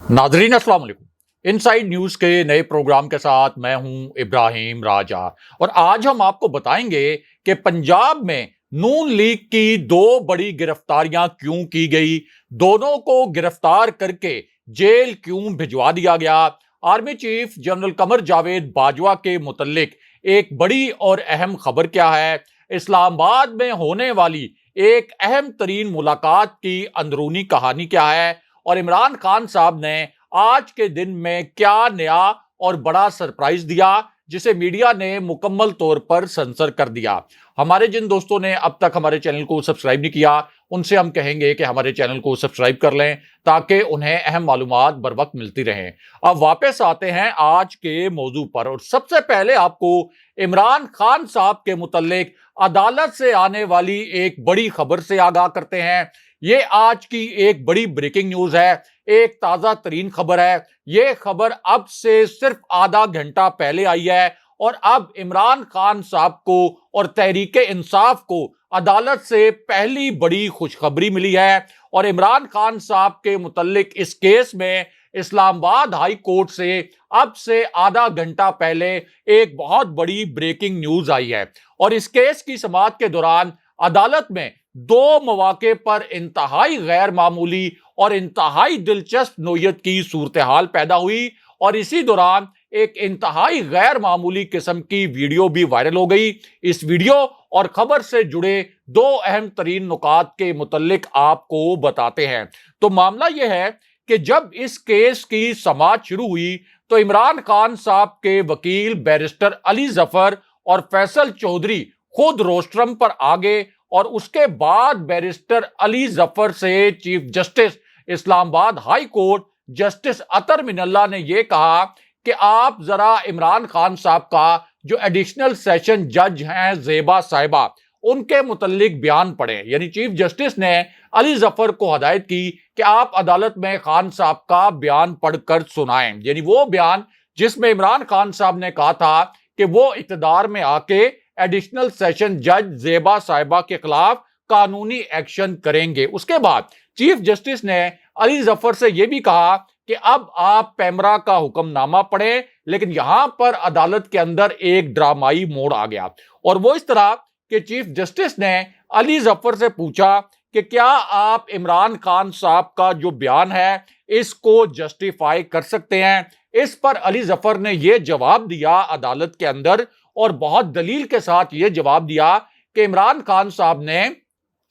नाजरीन अस्सलाम वालेकुम। इनसाइड न्यूज के नए प्रोग्राम के साथ मैं हूं इब्राहिम राजा और आज हम आपको बताएंगे कि पंजाब में नून लीग की दो बड़ी गिरफ्तारियां क्यों की गई, दोनों को गिरफ्तार करके जेल क्यों भिजवा दिया गया। Army chief general Qamar Javed Bajwa के मुतल्लिक एक बड़ी और अहम खबर क्या है, इस्लामाबाद में होने वाली एक अहम तरीन मुलाकात की अंदरूनी कहानी क्या है और इमरान खान साहब ने आज के दिन में क्या नया और बड़ा सरप्राइज दिया जिसे मीडिया ने मुकम्मल तौर पर सेंसर कर दिया। हमारे जिन दोस्तों ने अब तक हमारे चैनल को सब्सक्राइब नहीं किया उनसे हम कहेंगे कि हमारे चैनल को सब्सक्राइब कर लें ताकि उन्हें अहम मालूमात बर वक्त मिलती रहें। अब वापस आते हैं आज के मौजू पर और सबसे पहले आपको इमरान खान साहब के मुतल्लिक अदालत से आने वाली एक बड़ी खबर से आगाह करते हैं। ये आज की एक बड़ी ब्रेकिंग न्यूज है, एक ताजा तरीन खबर है। ये खबर अब से सिर्फ आधा घंटा पहले आई है और अब इमरान खान साहब को और तहरीके इंसाफ को अदालत से पहली बड़ी खुशखबरी मिली है और इमरान खान साहब के मुतल्लिक इस केस में इस्लामाबाद हाई कोर्ट से अब से आधा घंटा पहले एक बहुत बड़ी ब्रेकिंग न्यूज आई है और इस केस की समाअत के दौरान अदालत में दो मौके पर इंतहाई गैर मामूली और इंतहाई दिलचस्प नोयत की सूरत हाल पैदा हुई और इसी दौरान एक इंतहाई गैर मामूली किस्म की वीडियो भी वायरल हो गई। इस वीडियो और खबर से जुड़े दो अहम तरीन नुकात के मुतल्लिक आपको बताते हैं। तो मामला यह है कि जब इस केस की समाअत शुरू हुई तो इमरान खान साहब के वकील बैरिस्टर अली जफर और फैसल चौधरी खुद रोस्ट्रम पर आगे और उसके बाद बैरिस्टर अली जफर से chief justice Islamabad high court justice Athar Minallah ने यह कहा कि आप जरा इमरान खान साहब का जो एडिशनल सेशन जज हैं जेबा साहिबा उनके मुतल्लिक बयान पढ़ें। यानी चीफ जस्टिस ने अली जफर को हदायत की कि आप अदालत में खान साहब का बयान पढ़कर सुनाएं, यानी वो बयान जिसमें इमरान खान साहब ने कहा था कि वो इक़्तिदार में आके एडिशनल सेशन जज जेबा साहिबा के खिलाफ कानूनी एक्शन करेंगे। उसके बाद चीफ जस्टिस ने अली जफर से यह भी कहा कि अब आप पैमरा का हुक्मनामा पढ़ें, लेकिन यहां पर अदालत के अंदर एक ड्रामाई मोड़ आ गया और वो इस तरह कि चीफ जस्टिस ने अली जफर से पूछा कि क्या आप इमरान खान साहब का जो बयान है इसको जस्टिफाई कर सकते हैं। इस पर अली जफर ने यह जवाब दिया अदालत के अंदर और बहुत दलील के साथ यह जवाब दिया कि इमरान खान साहब ने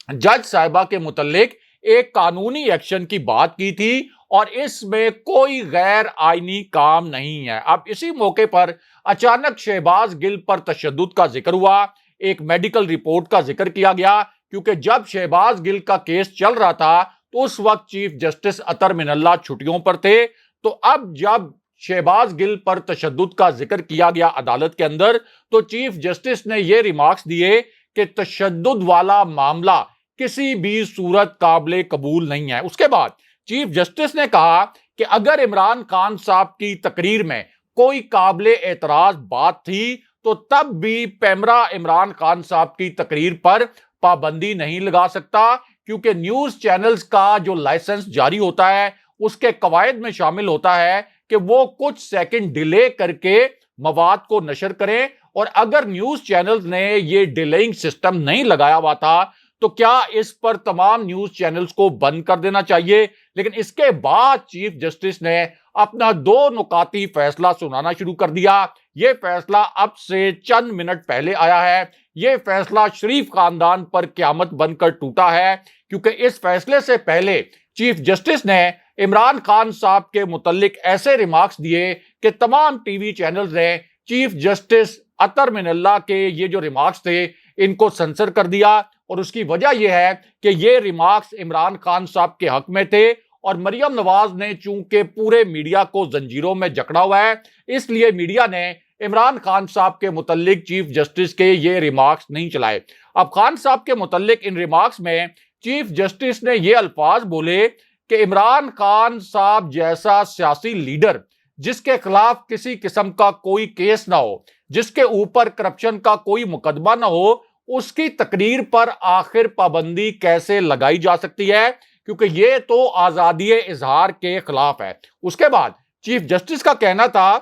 जज साहिबा के मुतल्लिक एक कानूनी एक्शन की बात की थी और इसमें कोई गैर आईनी काम नहीं है। अब इसी मौके पर अचानक शहबाज गिल पर तशद्दुद का जिक्र हुआ, एक मेडिकल रिपोर्ट का जिक्र किया गया क्योंकि जब शहबाज गिल का केस चल रहा था तो उस वक्त चीफ जस्टिस अतर मिनल्ला छुट्टियों पर थे। तो अब जब शहबाज गिल पर तशद्दुद का जिक्र किया गया अदालत के अंदर तो चीफ जस्टिस ने यह रिमार्क्स दिए कि तशद्दुद वाला मामला किसी भी सूरत काबिले कबूल नहीं है। उसके बाद चीफ जस्टिस ने कहा कि अगर इमरान खान साहब की तकरीर में कोई काबिले एतराज बात थी तो तब भी पैमरा इमरान खान साहब की तकरीर पर पाबंदी नहीं लगा सकता क्योंकि न्यूज चैनल्स का जो लाइसेंस जारी होता है उसके कवायद में शामिल होता है कि वो कुछ सेकंड डिले करके मवाद को नशर करें और अगर न्यूज चैनल्स ने ये डिलेइंग सिस्टम नहीं लगाया हुआ था तो क्या इस पर तमाम न्यूज चैनल्स को बंद कर देना चाहिए। लेकिन इसके बाद चीफ जस्टिस ने अपना दो नुकाती फैसला सुनाना शुरू कर दिया। यह फैसला अब से चंद मिनट पहले आया है। यह फैसला शरीफ खानदान पर क़यामत बनकर टूटा है क्योंकि इस फैसले से पहले चीफ जस्टिस ने इमरान खान साहब के मुतल्लिक ऐसे रिमार्क्स दिए कि तमाम टीवी चैनल्स ने चीफ जस्टिस अतर मिनल्ला के ये जो रिमार्क्स थे इनको सेंसर कर दिया और उसकी वजह यह है कि ये रिमार्क्स इमरान खान साहब के हक में थे और मरियम नवाज ने चूंकि पूरे मीडिया को जंजीरों में जकड़ा हुआ है इसलिए मीडिया ने इमरान खान साहब के मुतल्लिक चीफ जस्टिस के ये रिमार्क्स नहीं चलाए। अब खान साहब के मुतल्लिक इन रिमार्क्स में चीफ जस्टिस ने ये अल्फाज बोले कि इमरान खान साहब जैसा सियासी लीडर जिसके खिलाफ किसी किस्म का कोई केस ना हो, जिसके ऊपर करप्शन का कोई मुकदमा ना हो, उसकी तकरीर पर आखिर पाबंदी कैसे लगाई जा सकती है क्योंकि ये तो आजादी इजहार के खिलाफ है। उसके बाद चीफ जस्टिस का कहना था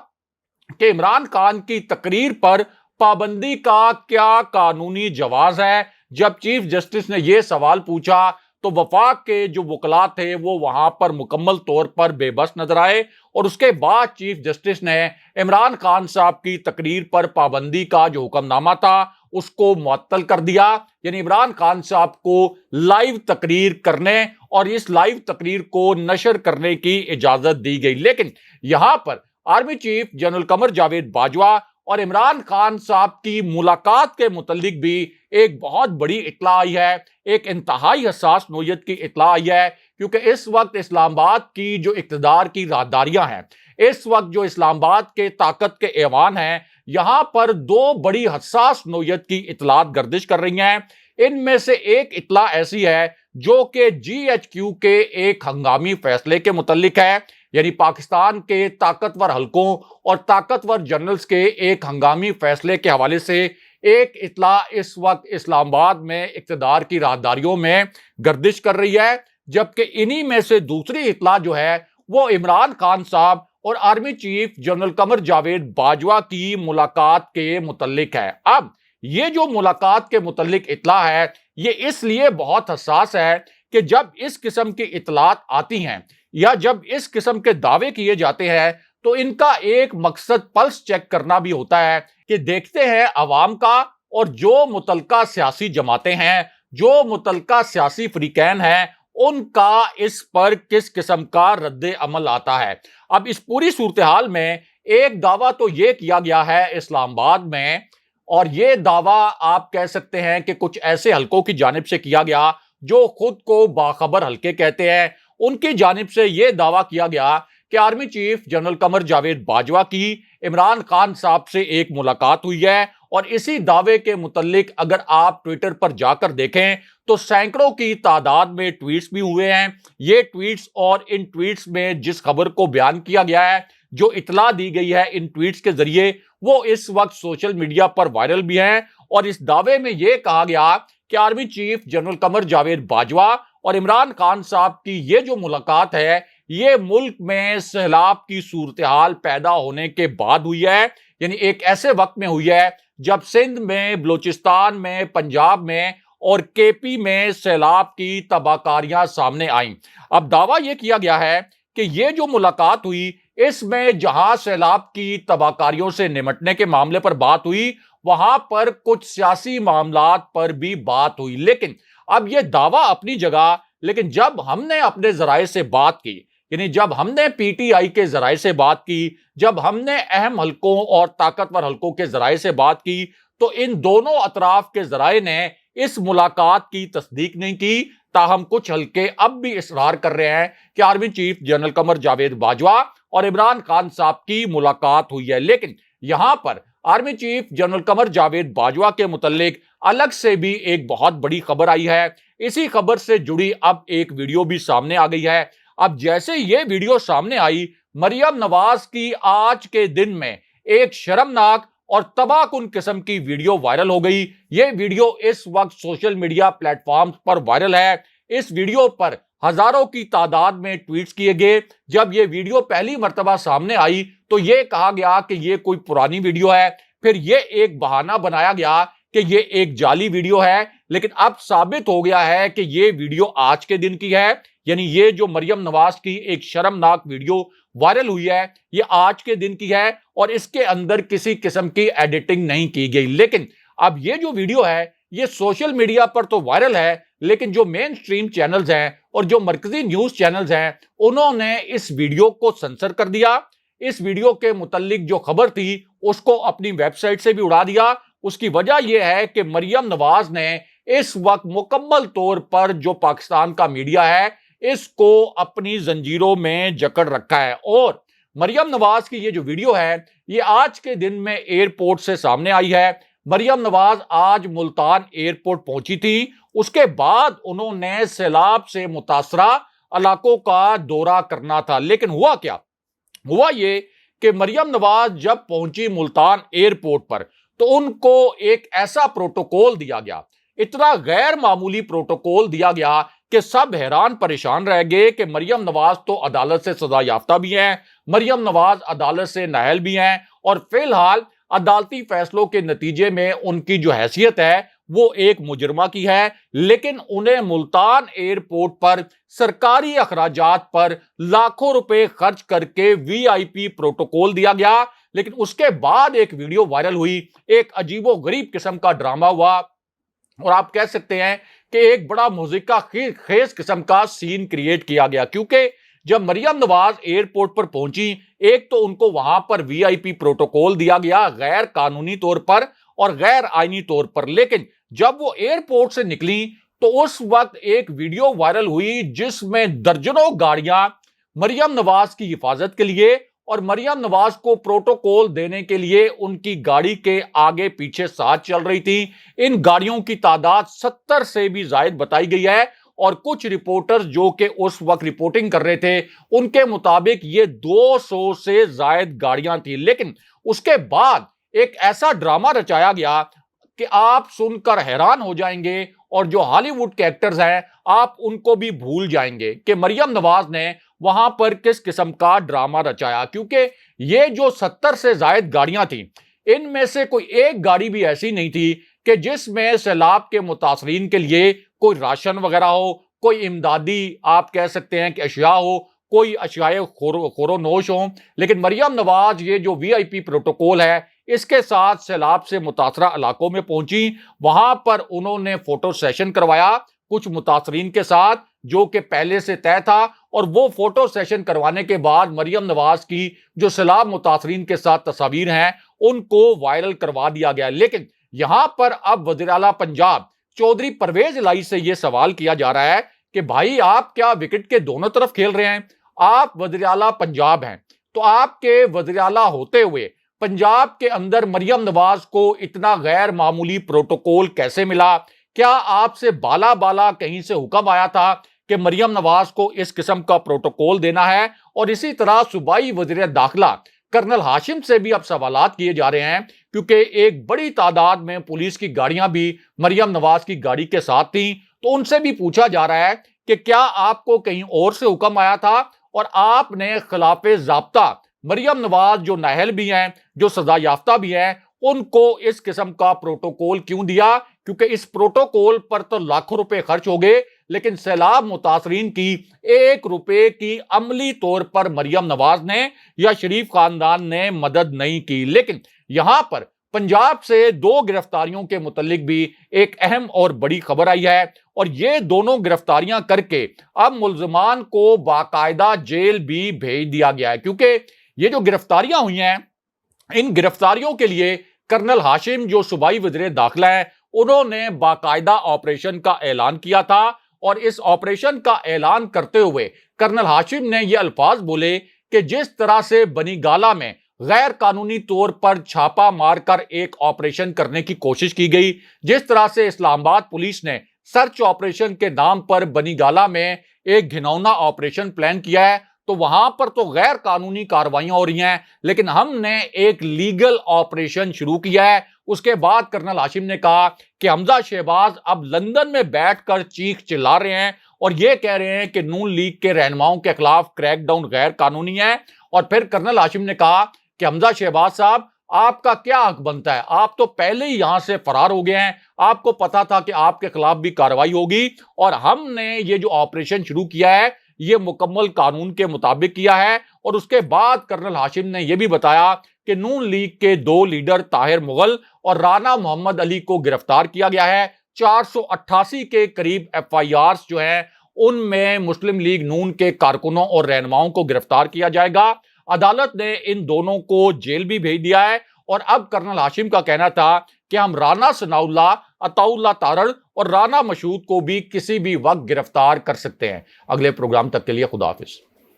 कि इमरान खान की तकरीर पर पाबंदी का क्या कानूनी जवाज है। जब चीफ जस्टिस ने यह सवाल पूछा तो वफाक के जो वकला थे वो वहां पर मुकम्मल तौर पर बेबस नजर आए और उसके बाद चीफ जस्टिस ने इमरान खान साहब की तकरीर पर पाबंदी का जो हुक्मनामा था उसको मुअत्तल कर दिया। यानी इमरान खान साहब को लाइव तकरीर करने और इस लाइव तकरीर को नशर करने की इजाजत दी गई। लेकिन यहां पर army chief general Qamar Javed Bajwa और इमरान खान साहब की मुलाकात के मुतल्लिक भी एक बहुत बड़ी इत्तला आई है, एक इंतहाई हसास नोयत की इत्तला आई है, क्योंकि इस वक्त इस्लामाबाद की जो इक़्तिदार की राहदारियां हैं, इस वक्त जो इस्लामाबाद के ताकत के ऐवान हैं, यहां पर दो बड़ी हसास नोयत की इत्तलात गर्दिश कर रही हैं। इनमें से एक इत्तला ऐसी है जो कि GHQ के एक हंगामी फैसले के मुतल्लिक है, यानी पाकिस्तान के ताकतवर हलकों और ताकतवर जनरल्स के एक हंगामी फैसले के हवाले से एक इत्तला इस वक्त इस्लामाबाद में इक़्तिदार की राहदारियों में गर्दिश कर रही है। जबकि इन्हीं में से दूसरी इत्तला जो है वो इमरान खान साहब और army chief general Qamar Javed Bajwa की मुलाकात के मुतल्लिक है। अब ये जो मुलाकात के मुतल्लिक इत्तला है ये इसलिए बहुत हसास है कि जब इस किस्म की इत्तलात आती हैं या जब इस किस्म के दावे किए जाते हैं तो इनका एक मकसद पल्स चेक करना भी होता है कि देखते हैं अवाम का और जो मुतलका सियासी जमातें हैं, जो मुतलका सियासी फ्रीकैन हैं, उनका इस पर किस किस्म का रद्द अमल आता है। अब इस पूरी सूरत हाल में एक दावा तो यह किया गया है इस्लामाबाद में, और यह दावा आप कह सकते हैं कि कुछ ऐसे हलकों की जानिब से किया गया जो खुद को बाखबर हलके कहते हैं। उनकी जानिब से यह दावा किया गया कि army chief general Qamar Javed Bajwa की इमरान खान साहब से एक मुलाकात हुई है, और इसी दावे के मुतल्लिक अगर आप ट्विटर पर जाकर देखें तो सैकड़ों की तादाद में ट्वीट्स भी हुए हैं। ये ट्वीट्स और इन ट्वीट्स में जिस खबर को बयान किया गया है, जो इत्तला दी गई है इन ट्वीट्स के जरिए, वो इस वक्त सोशल मीडिया पर वायरल भी हैं। और इस दावे में यह कहा गया कि army chief general Qamar Javed Bajwa और इमरान खान साहब की ये जो मुलाकात है ये मुल्क में सैलाब की सूरत हाल पैदा होने के बाद हुई है। यानी एक ऐसे वक्त में हुई है जब सिंध में, बलूचिस्तान में, पंजाब में और KP में सैलाब की तबाहकारियां सामने आईं। अब दावा यह किया गया है कि ये जो मुलाकात हुई इसमें जहां सैलाब की तबाहकारियों से निमटने के मामले पर बात हुई, वहां पर कुछ सियासी मामलात पर भी बात हुई। लेकिन अब यह दावा अपनी जगह, लेकिन जब हमने अपने जराये से बात की, यानी जब हमने PTI के जराये से बात की, जब हमने अहम हलकों और ताकतवर हलकों के जराये से बात की, तो इन दोनों अतराफ के जराये ने इस मुलाकात की तस्दीक नहीं की। ताहम कुछ हलके अब भी इसरार कर रहे हैं कि army chief general Qamar Javed Bajwa और इमरान खान साहब की मुलाकात हुई है। लेकिन यहां पर army chief general Qamar Javed Bajwa के मुतल्लिक अलग से भी एक बहुत बड़ी खबर आई है। इसी खबर से जुड़ी अब एक वीडियो भी सामने आ गई है। अब जैसे ये वीडियो सामने आई, मरियम नवाज की आज के दिन में एक शर्मनाक और तबाहकुन किस्म की वीडियो वायरल हो गई। ये वीडियो इस वक्त सोशल मीडिया प्लेटफॉर्म पर वायरल है। इस वीडियो पर हजारों की तादाद में ट्वीट्स किए गए। जब ये वीडियो पहली मर्तबा सामने आई तो ये कहा गया कि ये कोई पुरानी वीडियो है, फिर ये एक बहाना बनाया गया कि ये एक जाली वीडियो है। लेकिन अब साबित हो गया है कि ये वीडियो आज के दिन की है। यानी ये जो मरियम नवाज की एक शर्मनाक वीडियो वायरल हुई है ये आज के दिन की है और इसके अंदर किसी किस्म की एडिटिंग नहीं की गई। लेकिन अब ये जो वीडियो है ये सोशल मीडिया पर तो वायरल है, लेकिन जो मेन स्ट्रीम चैनल्स हैं और जो मरकजी न्यूज चैनल्स हैं उन्होंने इस वीडियो को सेंसर कर दिया। इस वीडियो के मुतल्लिक जो खबर थी उसको अपनी वेबसाइट से भी उड़ा दिया। उसकी वजह यह है कि मरियम नवाज ने इस वक्त मुकम्मल तौर पर जो पाकिस्तान का मीडिया है इसको अपनी जंजीरों में जकड़ रखा है। और मरियम नवाज की ये जो वीडियो है ये आज के दिन में एयरपोर्ट से सामने आई है। मरियम नवाज आज मुल्तान एयरपोर्ट पहुंची थी। उसके बाद उन्होंने सैलाब से मुतासरा इलाकों का दौरा करना था। लेकिन हुआ क्या? हुआ ये कि मरियम नवाज जब पहुंची मुल्तान एयरपोर्ट पर तो उनको एक ऐसा प्रोटोकॉल दिया गया, इतना गैर मामूली प्रोटोकॉल दिया गया कि सब हैरान परेशान रह गए कि मरियम नवाज तो अदालत से सजा याफ्ता भी हैं, मरियम नवाज अदालत से नाअहल भी हैं और फिलहाल अदालती फैसलों के नतीजे में उनकी जो हैसियत है वो एक मुजरिमा की है, लेकिन उन्हें मुल्तान एयरपोर्ट पर सरकारी अखराजात पर लाखों रुपए खर्च करके वीआईपी प्रोटोकॉल दिया गया। लेकिन उसके बाद एक वीडियो वायरल हुई, एक अजीबोगरीब किस्म का ड्रामा हुआ और आप कह सकते हैं कि एक बड़ा मुज़िका खेज किस्म का सीन क्रिएट किया गया, क्योंकि जब मरियम नवाज एयरपोर्ट पर पहुंची, एक तो उनको वहां पर वीआईपी प्रोटोकॉल दिया गया गैर कानूनी तौर पर और गैर आईनी तौर पर, लेकिन जब वो एयरपोर्ट से निकली तो उस वक्त एक वीडियो वायरल हुई जिसमें दर्जनों गाड़ियां मरियम नवाज की हिफाजत के लिए और मरियम नवाज को प्रोटोकॉल देने के लिए उनकी गाड़ी के आगे पीछे साथ चल रही थी। इन गाड़ियों की तादाद 70 से भी ज्यादा बताई गई है और कुछ रिपोर्टर्स जो कि उस वक्त रिपोर्टिंग कर रहे थे उनके मुताबिक ये 200 से ज्यादा गाड़ियां थी। लेकिन उसके बाद एक ऐसा ड्रामा रचाया गया कि आप सुनकर हैरान हो जाएंगे और जो हॉलीवुड के एक्टर्स हैं आप उनको भी भूल जाएंगे कि मरियम नवाज ने वहां पर किस किस्म का ड्रामा रचाया, क्योंकि ये जो 70 से ज्यादा गाड़ियां थी इनमें से कोई एक गाड़ी भी ऐसी नहीं थी कि जिसमें सैलाब के मुतासरीन के लिए कोई राशन वगैरह हो, कोई इमदादी आप कह सकते हैं कि अशिया हो, कोई अशियाए खोरोनोश हो। लेकिन मरियम नवाज ये जो वीआईपी प्रोटोकॉल है इसके साथ सैलाब से मुतासरा इलाकों में पहुंची, वहां पर उन्होंने फोटो सेशन करवाया कुछ मुतासरीन के साथ जो कि पहले से तय था और वो फोटो सेशन करवाने के बाद मरियम नवाज की जो सैलाब मुतासरीन के साथ तस्वीर हैं उनको वायरल करवा दिया गया। लेकिन यहां पर अब वज़ीर आला पंजाब चौधरी परवेज इलाही से यह सवाल किया जा रहा है कि भाई आप क्या विकेट के दोनों तरफ खेल रहे हैं? आप वज़ीर आला पंजाब हैं, तो आपके वज़ीर आला होते हुए पंजाब के अंदर मरियम नवाज को इतना गैर मामूली प्रोटोकॉल कैसे मिला? क्या आपसे बाला बाला कहीं से हुक्म आया था कि मरियम नवाज को इस किस्म का प्रोटोकॉल देना है? और इसी तरह सूबाई वज़ीर दाखिला कर्नल हाशिम से भी अब सवालात किए जा रहे हैं, क्योंकि एक बड़ी तादाद में पुलिस की गाड़ियां भी मरियम नवाज की गाड़ी के साथ थी, तो उनसे भी पूछा जा रहा है कि क्या आपको कहीं और से हुक्म आया था और आपने खिलाफे ज़ाब्ता मरियम नवाज जो नाअहल भी हैं, जो सजा याफ्ता भी हैं, उनको इस किस्म का प्रोटोकॉल क्यों दिया? क्योंकि इस प्रोटोकॉल पर तो लाखों रुपए खर्च हो गए, लेकिन सैलाब मुतासरीन की 1 रुपए की अमली तौर पर मरियम नवाज ने या शरीफ खानदान ने मदद नहीं की। लेकिन यहां पर पंजाब से 2 गिरफ्तारियों के मुतल्लिक भी एक अहम और बड़ी खबर आई है और ये दोनों गिरफ्तारियां करके अब मुल्ज़िमान को बाकायदा जेल भी भेज दिया गया है, क्योंकि ये जो गिरफ्तारियां हुई हैं इन गिरफ्तारियों के लिए कर्नल हाशिम जो सूबाई वज़ीर दाखिला है उन्होंने बाकायदा ऑपरेशन का ऐलान किया था और इस ऑपरेशन का ऐलान करते हुए कर्नल हाशिम ने ये अल्फाज बोले कि जिस तरह से बनीगाला में गैर कानूनी तौर पर छापा मारकर एक ऑपरेशन करने की कोशिश की गई, जिस तरह से इस्लामाबाद पुलिस ने सर्च ऑपरेशन के नाम पर बनीगाला में एक घिनौना ऑपरेशन प्लान किया है, तो वहां पर तो गैर कानूनी कार्रवाइयां हो रही हैं, लेकिन हमने एक लीगल ऑपरेशन शुरू किया है। उसके बाद कर्नल हाशिम ने कहा कि हमजा शहबाज अब लंदन में बैठकर चीख चिल्ला रहे हैं और यह कह रहे हैं कि नून लीग के रहनुमाओं के खिलाफ क्रैकडाउन गैर कानूनी है। और फिर कर्नल हाशिम ने कहा कि हमजा शहबाज साहब आपका क्या हक बनता है, आप तो पहले ही यहां से फरार हो गए हैं, आपको पता था कि आपके खिलाफ भी कार्रवाई होगी और हमने ये जो ऑपरेशन शुरू किया है ये मुकम्मल कानून के मुताबिक किया है। और उसके बाद कर्नल हाशिम ने यह भी बताया कि नून लीग के 2 लीडर ताहिर मुगल और राना मोहम्मद अली को गिरफ्तार किया गया है। 488 के करीब FIRs जो हैं उनमें मुस्लिम लीग नून के कारकुनों और रहनुमाओं को गिरफ्तार किया जाएगा। अदालत ने इन दोनों को जेल भी भेज दिया है और अब कर्नल हाशिम का कहना था कि हम राना सनाउल्लाह, अताउल्लाह तारड़ और राना मशहूद को भी किसी भी वक्त गिरफ्तार कर सकते हैं। अगले प्रोग्राम तक के लिए खुदा हाफिज।